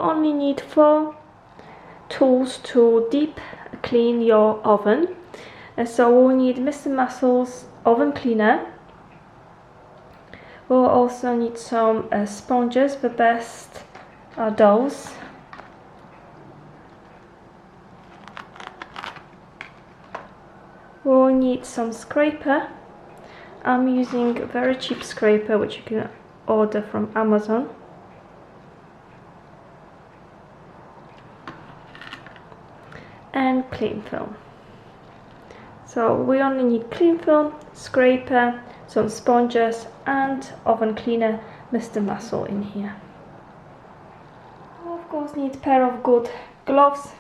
only need 4 tools to deep clean your oven. So we'll need Mr. Muscle's oven cleaner. We'll also need some sponges. The best are those. We'll need some scraper. I'm using a very cheap scraper which you can order from Amazon. And cling film. So we only need cling film, scraper, some sponges and oven cleaner Mr. Muscle in here. We'll of course need a pair of good gloves.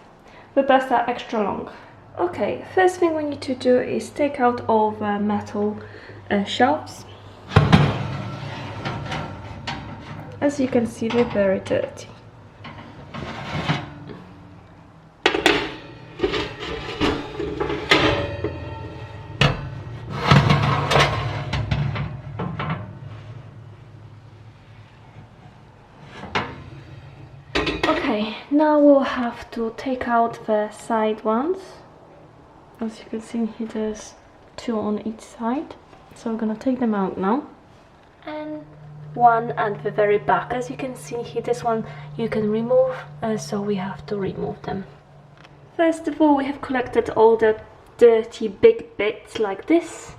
The best are extra long. Okay, first thing we need to do is take out all the metal shelves. As you can see, they're very dirty. Okay, now we'll have to take out the side ones. As you can see here, there's 2 on each side. So we're gonna take them out now. And one at the very back. As you can see here, this one you can remove, so we have to remove them. First of all, we have collected all the dirty big bits like this.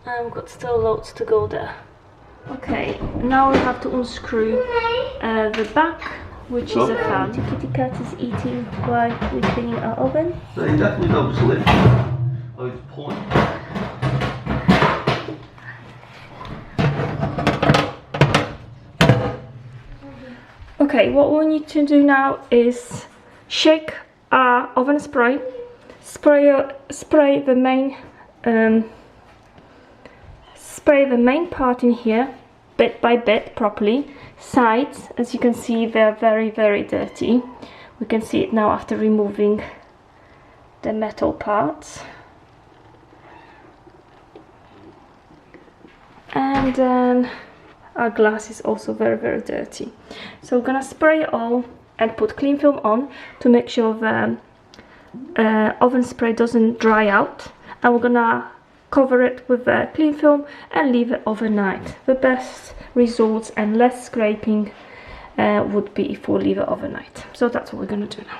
And we've got still loads to go there. Okay, now we have to unscrew the back, which is a fan. Kitty cat is eating while we're cleaning our oven. So you definitely don't just lift. Oh, it's point. Okay, what we need to do now is shake our oven spray. Spray the main part in here, bit by bit, properly. Sides, as you can see, they're very, very dirty. We can see it now after removing the metal parts. And then our glass is also very, very dirty. So we're gonna spray it all and put cling film on to make sure the oven spray doesn't dry out. And we're gonna cover it with the cling film and leave it overnight. The best results and less scraping would be if we leave it overnight. So that's what we're gonna do now.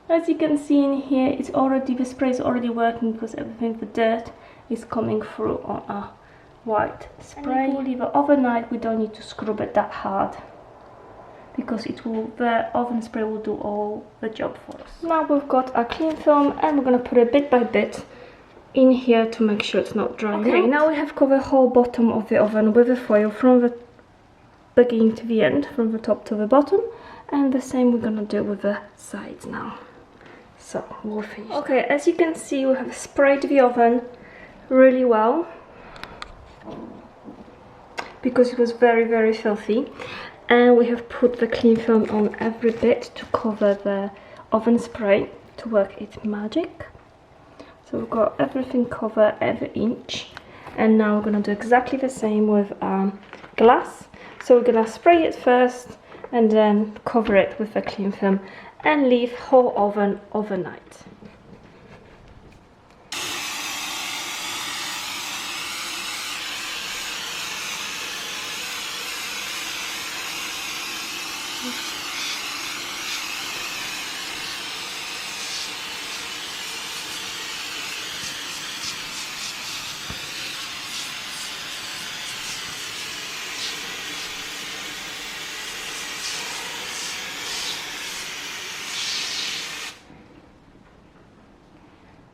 As you can see in here, the spray is already working because everything, the dirt, is coming through on our white spray. And if we leave it overnight, we don't need to scrub it that hard because the oven spray will do all the job for us. Now we've got our cling film and we're going to put it bit by bit in here to make sure it's not drying. Okay, now we have covered the whole bottom of the oven with the foil from the beginning to the end, from the top to the bottom. And the same we're gonna do with the sides now. So we'll finish. Okay, as you can see, we have sprayed the oven really well because it was very filthy, and we have put the cling film on every bit to cover the oven spray to work its magic. So we've got everything covered, every inch, and now we're gonna do exactly the same with glass. So we're gonna spray it first and then cover it with the cling film and leave whole oven overnight.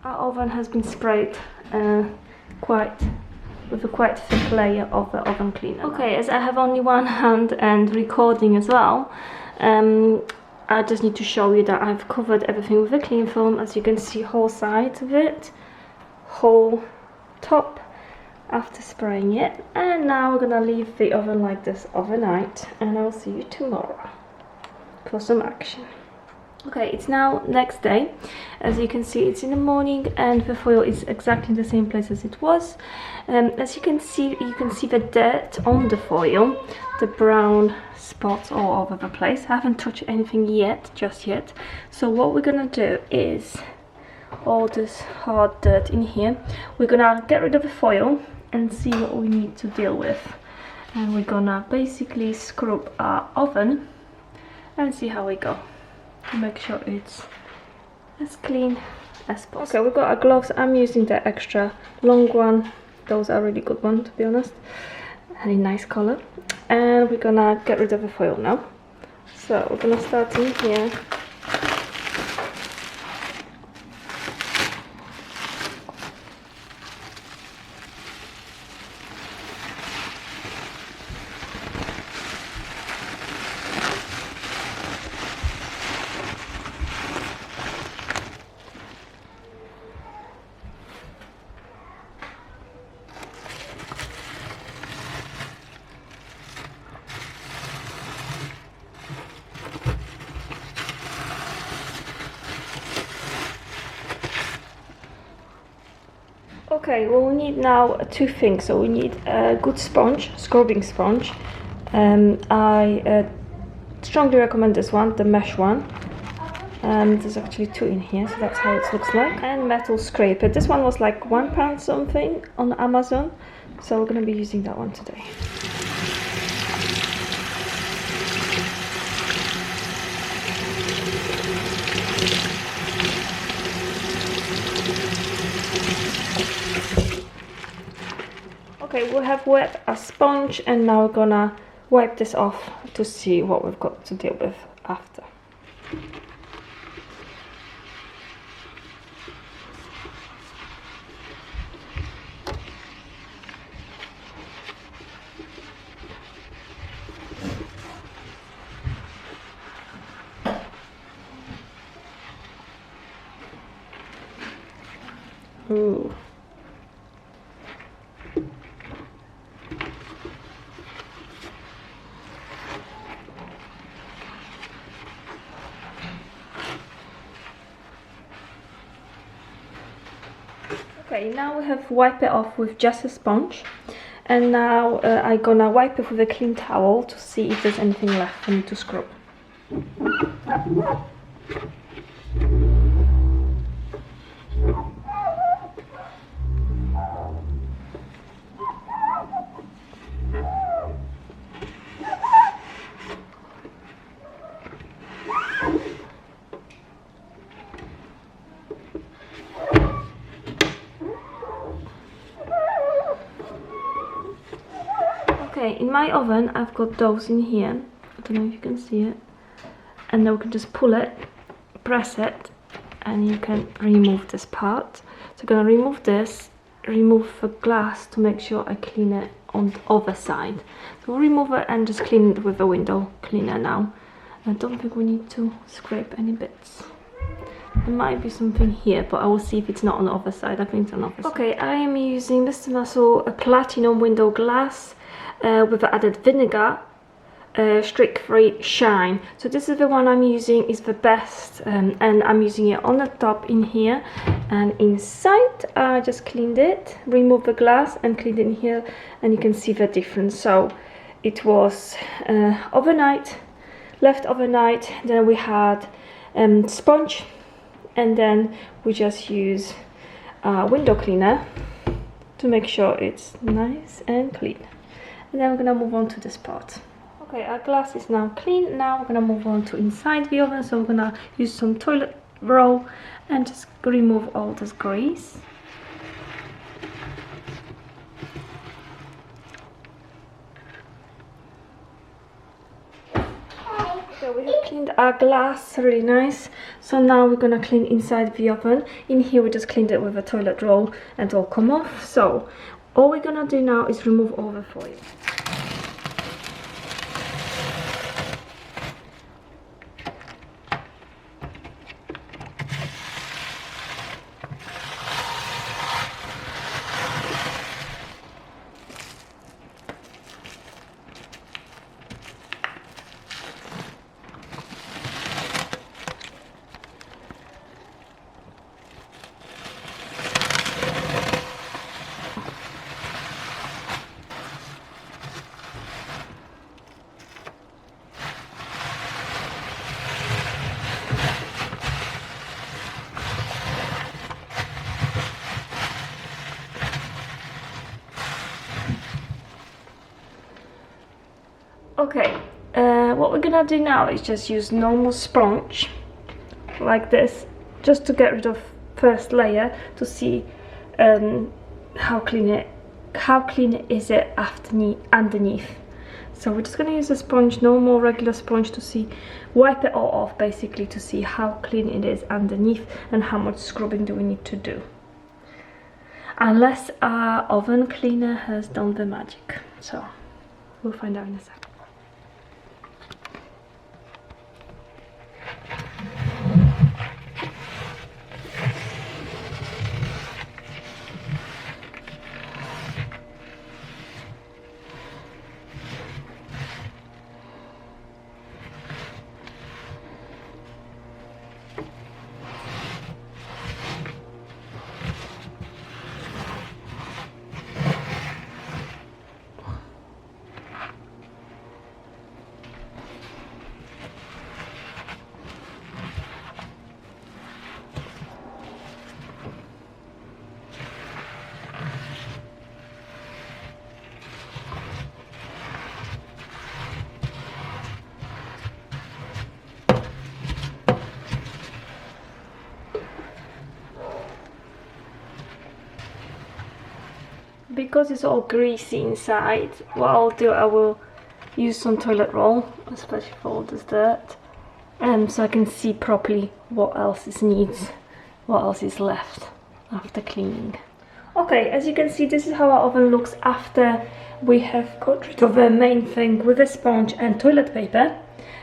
Our oven has been sprayed with a quite thick layer of the oven cleaner. Okay, as I have only one hand and recording as well, I just need to show you that I've covered everything with the cling film. As you can see, whole sides of it, whole top after spraying it. And now we're gonna leave the oven like this overnight, and I'll see you tomorrow for some action. Okay, it's now next day. As you can see, it's in the morning and the foil is exactly the same place as it was. As you can see the dirt on the foil, the brown spots all over the place. I haven't touched anything just yet. So what we're gonna do is all this hard dirt in here, we're gonna get rid of the foil and see what we need to deal with. And we're gonna basically scrub our oven and see how we go. Make sure it's as clean as possible. Okay, we've got our gloves. I'm using the extra long one. Those are really good one, to be honest. Really nice color. And we're gonna get rid of the foil now. So we're gonna start in here. Okay, well, we need now two things. So we need a good sponge, scrubbing sponge. I strongly recommend this one, the mesh one. There's actually two in here, so that's how it looks like. And metal scraper. This one was like £1 something on Amazon, so we're going to be using that one today. Okay, we have wet a sponge, and now we're gonna wipe this off to see what we've got to deal with after. Ooh. Okay, now we have wiped it off with just a sponge, and now I'm gonna wipe it with a clean towel to see if there's anything left for me to scrub. Okay, in my oven I've got those in here. I don't know if you can see it. And then we can just pull it, press it, and you can remove this part. So I'm gonna remove this, remove the glass to make sure I clean it on the other side. So we'll remove it and just clean it with a window cleaner now. I don't think we need to scrape any bits. There might be something here, but I will see if it's not on the other side. I think it's on the other side. Okay, I am using Mr. Muscle a platinum window glass with added vinegar, streak-free shine. So this is the one I'm using, is the best, and I'm using it on the top in here and inside. I just cleaned it, removed the glass and cleaned it in here, and you can see the difference. So it was overnight, left overnight, then we had sponge, and then we just use window cleaner to make sure it's nice and clean. And then we're gonna move on to this part. Okay, our glass is now clean. Now we're gonna move on to inside the oven. So we're gonna use some toilet roll and just remove all this grease. So we have cleaned our glass really nice. So now we're gonna clean inside the oven. In here we just cleaned it with a toilet roll and it'll come off. So all we're gonna do now is remove all the foil. Okay, what we're gonna do now is just use normal sponge like this, just to get rid of first layer, to see how clean is it underneath. So we're just gonna use a sponge, normal regular sponge, to see, wipe it all off basically, to see how clean it is underneath and how much scrubbing do we need to do. Unless our oven cleaner has done the magic. So we'll find out in a second. Because it's all greasy inside, what I'll do, I will use some toilet roll, especially for all this dirt, so I can see properly what else is left after cleaning. Okay, as you can see, this is how our oven looks after we have got rid of the main thing with a sponge and toilet paper.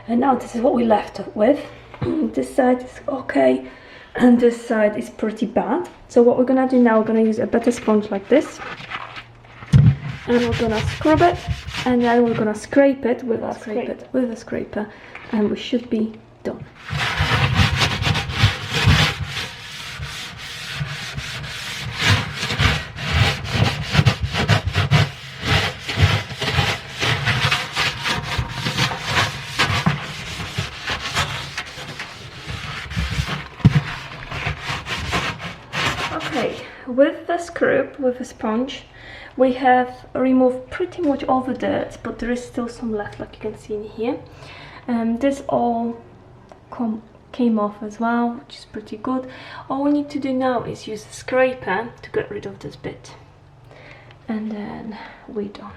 And now this is what we left with. This side is okay, and this side is pretty bad. So what we're gonna do now, we're gonna use a better sponge like this, and we're gonna scrub it, and then we're gonna scrape it with a scraper, and we should be done. Okay, with the scrub, with the sponge, we have removed pretty much all the dirt, but there is still some left, like you can see in here. This all came off as well, which is pretty good. All we need to do now is use a scraper to get rid of this bit, and then we're done.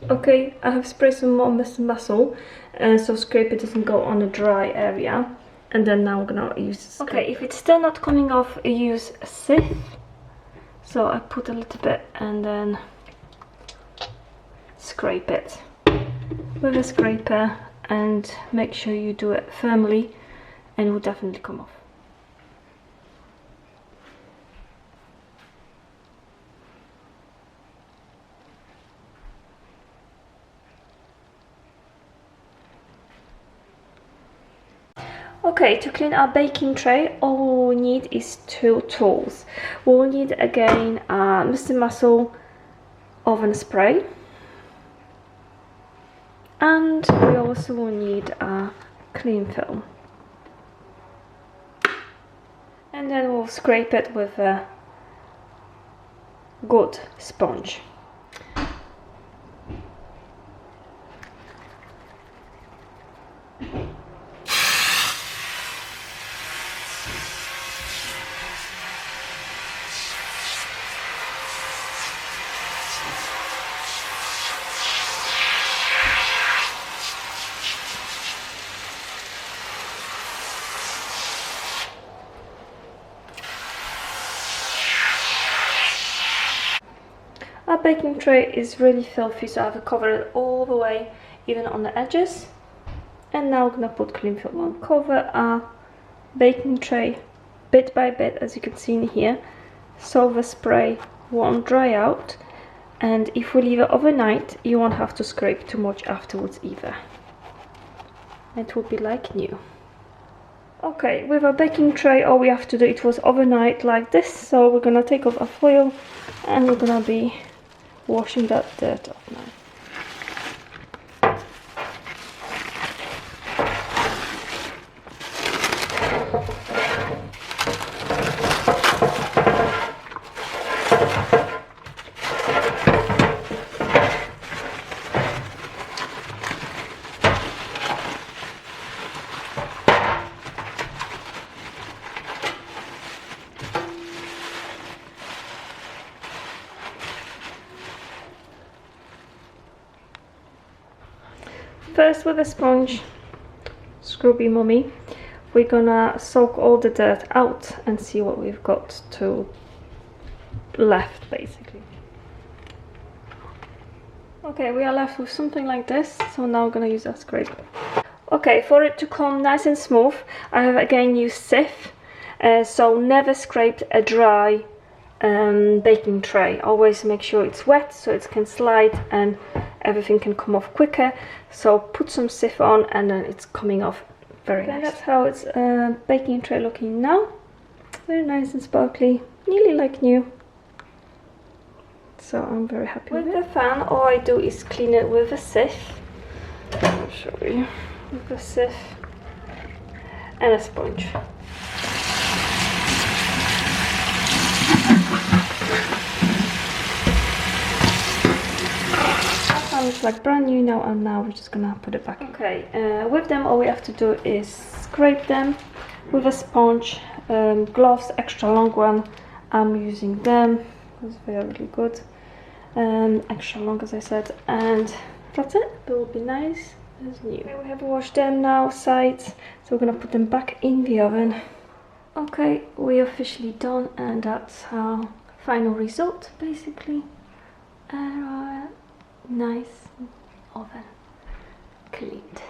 Okay, I have sprayed some more Mr. Muscle, so scraper doesn't go on a dry area. And then now we're gonna use the scraper. Okay, if it's still not coming off, use a sieve. So I put a little bit and then scrape it with a scraper and make sure you do it firmly, and it will definitely come off. Okay, to clean our baking tray, all we need is 2 tools. We'll need again Mr. Muscle oven spray, and we also will need a cling film, and then we'll scrape it with a good sponge. Our baking tray is really filthy, so I've covered it all the way, even on the edges. And now I'm gonna put cling film on. Cover our baking tray bit by bit, as you can see in here, so the spray won't dry out. And if we leave it overnight, you won't have to scrape too much afterwards either. It will be like new. Okay, with our baking tray, all we have to do, it was overnight like this, so we're gonna take off our foil and we're gonna be washing that dirt off now. First, with a sponge, Scrubby Mummy, we're gonna soak all the dirt out and see what we've got to left, basically. Okay, we are left with something like this, so now I'm gonna use a scraper. Okay, for it to come nice and smooth, I have again used sieve, so never scrape a dry baking tray. Always make sure it's wet so it can slide and everything can come off quicker. So put some sieve on and then it's coming off very nice. That's how it's baking tray looking now. Very nice and sparkly, nearly like new. So I'm very happy with the fan. All I do is clean it with a sieve. I'll show you. With a sieve and a sponge. It's like brand new now, and now we're just gonna put it back. Okay, with them all we have to do is scrape them with a sponge. Gloves, extra long one, I'm using them because they are really good. Extra long, as I said, and that's it. They will be nice as new. Okay, we have washed them now, sides, so we're gonna put them back in the oven. Okay, we're officially done, and that's our final result, basically. Nice oven cleaned.